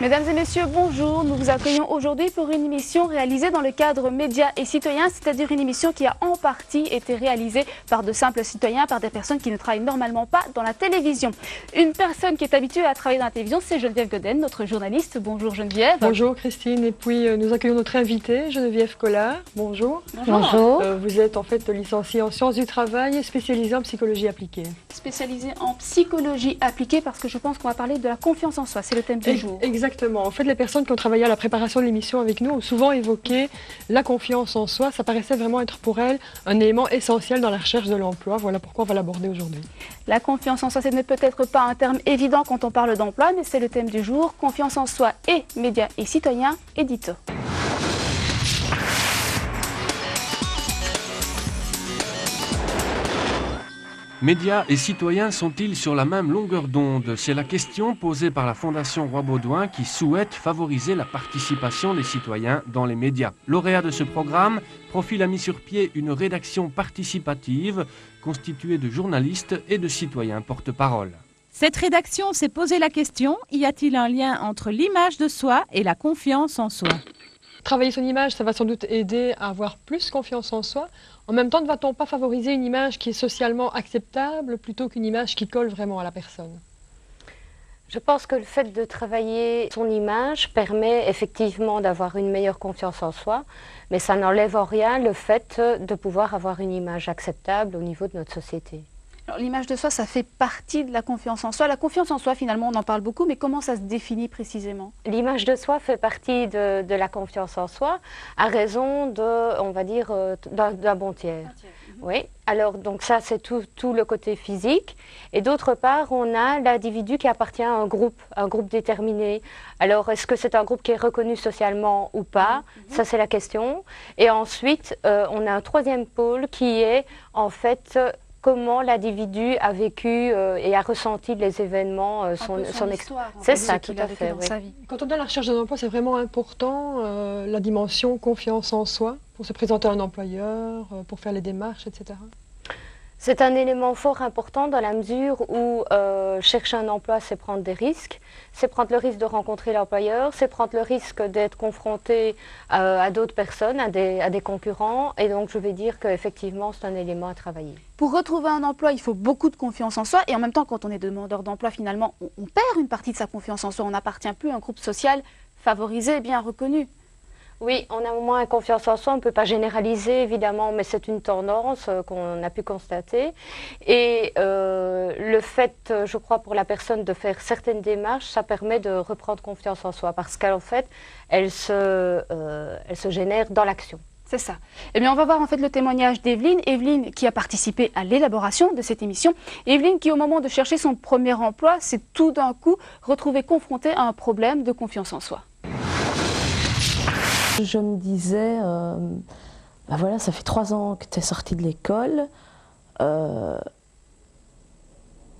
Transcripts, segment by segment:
Mesdames et messieurs, bonjour. Nous vous accueillons aujourd'hui pour une émission réalisée dans le cadre Médias et Citoyens, c'est-à-dire une émission qui a en partie été réalisée par de simples citoyens, par des personnes qui ne travaillent normalement pas dans la télévision. Une personne qui est habituée à travailler dans la télévision, c'est Geneviève Godden, notre journaliste. Bonjour Geneviève. Bonjour Christine, et puis nous accueillons notre invitée, Geneviève Collard. Bonjour. Bonjour. Vous êtes en fait licenciée en sciences du travail et spécialisée en psychologie appliquée. Spécialisée en psychologie appliquée parce que je pense qu'on va parler de la confiance en soi, c'est le thème du jour. Exactement. En fait, les personnes qui ont travaillé à la préparation de l'émission avec nous ont souvent évoqué la confiance en soi. Ça paraissait vraiment être pour elles un élément essentiel dans la recherche de l'emploi. Voilà pourquoi on va l'aborder aujourd'hui. La confiance en soi, ce n'est peut-être pas un terme évident quand on parle d'emploi, mais c'est le thème du jour. Confiance en soi et médias et citoyens, édito. Médias et citoyens sont-ils sur la même longueur d'onde? C'est la question posée par la Fondation Roi-Baudouin qui souhaite favoriser la participation des citoyens dans les médias. Lauréat de ce programme, Profil a mis sur pied une rédaction participative constituée de journalistes et de citoyens porte-parole. Cette rédaction s'est posé la question, y a-t-il un lien entre l'image de soi et la confiance en soi? Travailler son image, ça va sans doute aider à avoir plus confiance en soi. En même temps, ne va-t-on pas favoriser une image qui est socialement acceptable plutôt qu'une image qui colle vraiment à la personne? Je pense que le fait de travailler son image permet effectivement d'avoir une meilleure confiance en soi, mais ça n'enlève en rien le fait de pouvoir avoir une image acceptable au niveau de notre société. L'image de soi, ça fait partie de la confiance en soi. La confiance en soi, finalement, on en parle beaucoup, mais comment ça se définit précisément? L'image de soi fait partie de la confiance en soi à raison de, on va dire, d'un bon tiers. Oui, alors donc ça c'est tout le côté physique. Et d'autre part, on a l'individu qui appartient à un groupe déterminé. Alors est-ce que c'est un groupe qui est reconnu socialement ou pas? Ça c'est la question. Et ensuite, on a un troisième pôle qui est en fait comment l'individu a vécu et a ressenti les événements, son histoire. C'est ça, tout à fait. Oui. Sa vie. Quand on est à la recherche d'un emploi, c'est vraiment important, la dimension confiance en soi, pour se présenter à un employeur, pour faire les démarches, etc. C'est un élément fort important dans la mesure où chercher un emploi, c'est prendre des risques. C'est prendre le risque de rencontrer l'employeur, c'est prendre le risque d'être confronté à d'autres personnes, à des concurrents. Et donc, je vais dire qu'effectivement, c'est un élément à travailler. Pour retrouver un emploi, il faut beaucoup de confiance en soi. Et en même temps, quand on est demandeur d'emploi, finalement, on perd une partie de sa confiance en soi. On n'appartient plus à un groupe social favorisé, bien reconnu. Oui, on a moins confiance en soi, on ne peut pas généraliser évidemment, mais c'est une tendance qu'on a pu constater. Et le fait, je crois, pour la personne de faire certaines démarches, ça permet de reprendre confiance en soi parce qu'en fait, elle se génère dans l'action. C'est ça. Eh bien, on va voir en fait le témoignage d'Evelyne. Evelyne qui a participé à l'élaboration de cette émission. Evelyne qui, au moment de chercher son premier emploi, s'est tout d'un coup retrouvée confrontée à un problème de confiance en soi. Je me disais, ben voilà, ça fait 3 ans que tu es sortie de l'école,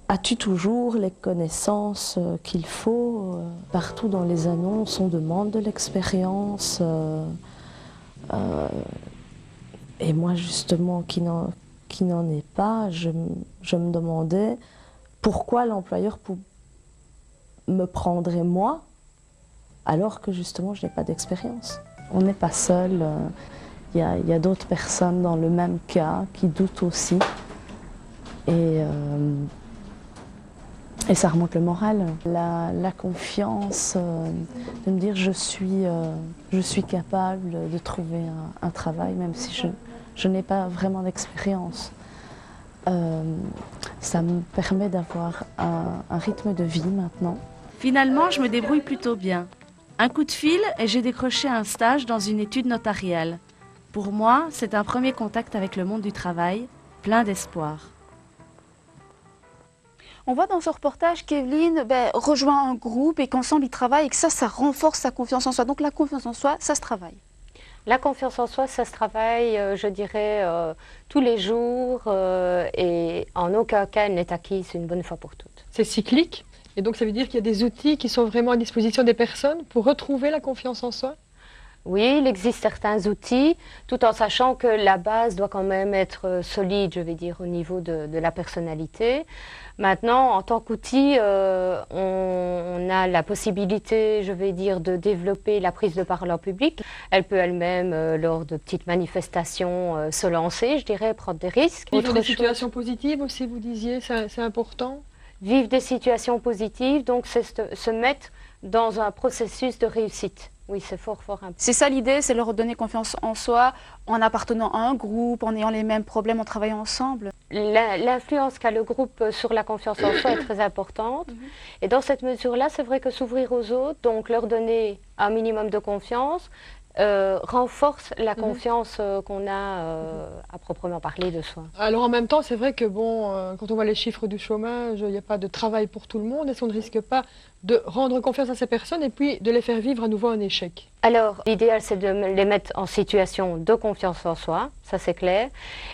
as-tu toujours les connaissances qu'il faut? Partout dans les annonces, on demande de l'expérience. Et moi, justement, qui n'en ai pas, je me demandais pourquoi l'employeur me prendrait moi, alors que justement, je n'ai pas d'expérience. On n'est pas seul, il y a d'autres personnes dans le même cas qui doutent aussi. Et ça remonte le moral. La confiance, de me dire je suis capable de trouver un travail, même si je n'ai pas vraiment d'expérience. Ça me permet d'avoir un rythme de vie maintenant. Finalement, je me débrouille plutôt bien. Un coup de fil et j'ai décroché un stage dans une étude notariale. Pour moi, c'est un premier contact avec le monde du travail, plein d'espoir. On voit dans ce reportage qu'Evelyne rejoint un groupe et qu'ensemble ils travaillent et que ça renforce sa confiance en soi. Donc la confiance en soi, ça se travaille. La confiance en soi, ça se travaille, je dirais, tous les jours et en aucun cas elle n'est acquise une bonne fois pour toutes. C'est cyclique, et donc ça veut dire qu'il y a des outils qui sont vraiment à disposition des personnes pour retrouver la confiance en soi? Oui, il existe certains outils, tout en sachant que la base doit quand même être solide, je vais dire, au niveau de la personnalité. Maintenant, en tant qu'outil, on a la possibilité, je vais dire, de développer la prise de parole en public. Elle peut elle-même, lors de petites manifestations, se lancer, je dirais, prendre des risques. Vivre des situations positives aussi, vous disiez, c'est important? Vivre des situations positives, donc c'est se mettre dans un processus de réussite. Oui, c'est fort important. C'est ça l'idée, c'est leur donner confiance en soi, en appartenant à un groupe, en ayant les mêmes problèmes, en travaillant ensemble. L'influence qu'a le groupe sur la confiance en soi est très importante. Et dans cette mesure-là, c'est vrai que s'ouvrir aux autres, donc leur donner un minimum de confiance, renforce la confiance qu'on a à proprement parler de soi. Alors en même temps, c'est vrai que bon, quand on voit les chiffres du chômage, il n'y a pas de travail pour tout le monde. Est-ce qu'on ne risque pas de rendre confiance à ces personnes et puis de les faire vivre à nouveau un échec? Alors, l'idéal, c'est de les mettre en situation de confiance en soi, ça c'est clair,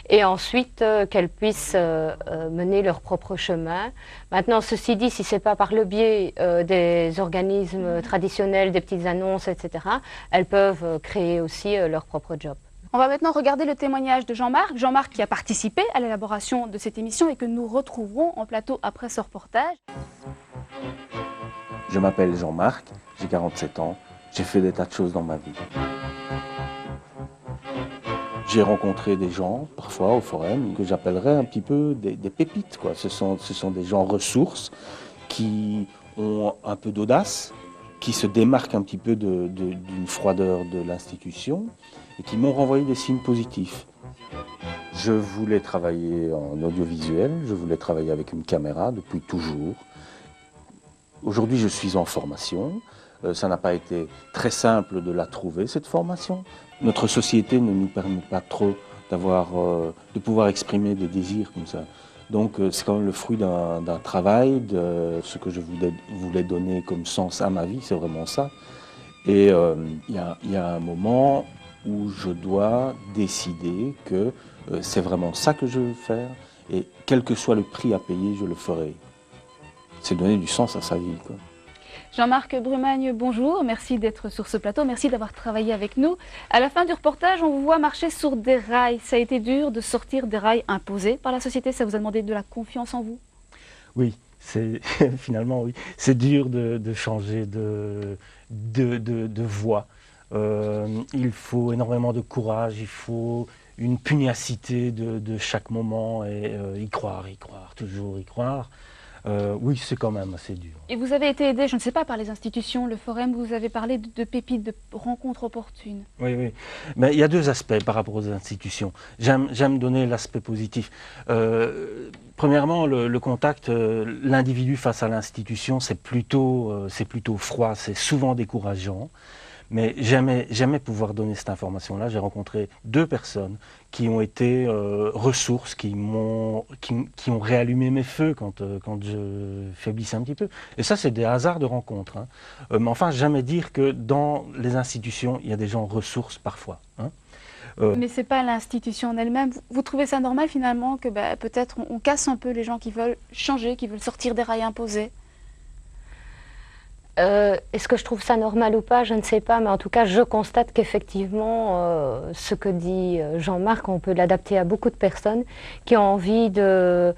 et ensuite qu'elles puissent mener leur propre chemin. Maintenant, ceci dit, si ce n'est pas par le biais des organismes traditionnels, des petites annonces, etc., elles peuvent créer aussi leur propre job. On va maintenant regarder le témoignage de Jean-Marc. Jean-Marc qui a participé à l'élaboration de cette émission et que nous retrouverons en plateau après ce reportage. Je m'appelle Jean-Marc, j'ai 47 ans, j'ai fait des tas de choses dans ma vie. J'ai rencontré des gens, parfois au forum, que j'appellerais un petit peu des pépites, quoi. Ce sont des gens ressources qui ont un peu d'audace, qui se démarquent un petit peu d'une froideur de l'institution et qui m'ont renvoyé des signes positifs. Je voulais travailler en audiovisuel, je voulais travailler avec une caméra depuis toujours. Aujourd'hui, je suis en formation. Ça n'a pas été très simple de la trouver, cette formation. Notre société ne nous permet pas trop de pouvoir exprimer des désirs comme ça. Donc, c'est quand même le fruit d'un travail, de ce que je voulais donner comme sens à ma vie, c'est vraiment ça. Et il y a un moment où je dois décider que c'est vraiment ça que je veux faire et quel que soit le prix à payer, je le ferai. C'est donner du sens à sa vie, quoi. Jean-Marc Brumagne, bonjour, merci d'être sur ce plateau, merci d'avoir travaillé avec nous. À la fin du reportage, on vous voit marcher sur des rails. Ça a été dur de sortir des rails imposés par la société, ça vous a demandé de la confiance en vous? Oui, finalement oui. C'est dur de changer de voie. Il faut énormément de courage, il faut une pugnacité de chaque moment et y croire, toujours y croire. Oui, c'est quand même assez dur. Et vous avez été aidé, je ne sais pas, par les institutions, le forum, vous avez parlé de pépites, de rencontres opportunes. Oui, oui. Mais il y a deux aspects par rapport aux institutions. J'aime donner l'aspect positif. Premièrement, le contact, l'individu face à l'institution, c'est plutôt froid, c'est souvent décourageant. Mais jamais pouvoir donner cette information-là. J'ai rencontré deux personnes qui ont été ressources, qui ont réallumé mes feux quand je faiblissais un petit peu. Et ça, c'est des hasards de rencontres. Hein. Mais enfin, jamais dire que dans les institutions, il y a des gens ressources parfois. Hein. Mais ce n'est pas l'institution en elle-même. Vous trouvez ça normal finalement que peut-être on casse un peu les gens qui veulent changer, qui veulent sortir des rails imposés? Est-ce que je trouve ça normal ou pas? Je ne sais pas, mais en tout cas, je constate qu'effectivement, ce que dit Jean-Marc, on peut l'adapter à beaucoup de personnes qui ont envie de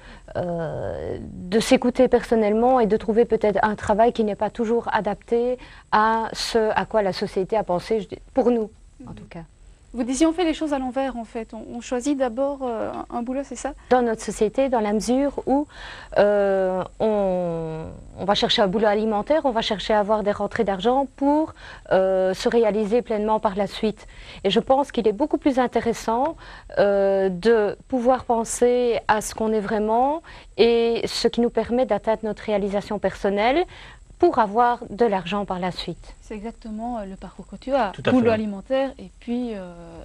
s'écouter personnellement et de trouver peut-être un travail qui n'est pas toujours adapté à ce à quoi la société a pensé, pour nous, en tout cas. Vous disiez on fait les choses à l'envers en fait, on choisit d'abord un boulot, c'est ça? Dans notre société, dans la mesure où on va chercher un boulot alimentaire, on va chercher à avoir des rentrées d'argent pour se réaliser pleinement par la suite. Et je pense qu'il est beaucoup plus intéressant de pouvoir penser à ce qu'on est vraiment et ce qui nous permet d'atteindre notre réalisation personnelle pour avoir de l'argent par la suite. C'est exactement le parcours que tu as. Tout à boulot fait. Alimentaire et puis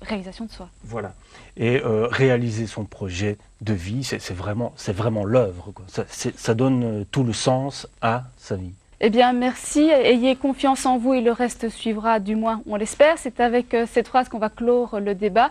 réalisation de soi. Voilà. Et réaliser son projet de vie, c'est vraiment l'œuvre, quoi. Ça donne tout le sens à sa vie. Eh bien, merci. Ayez confiance en vous et le reste suivra, du moins, on l'espère. C'est avec cette phrase qu'on va clore le débat.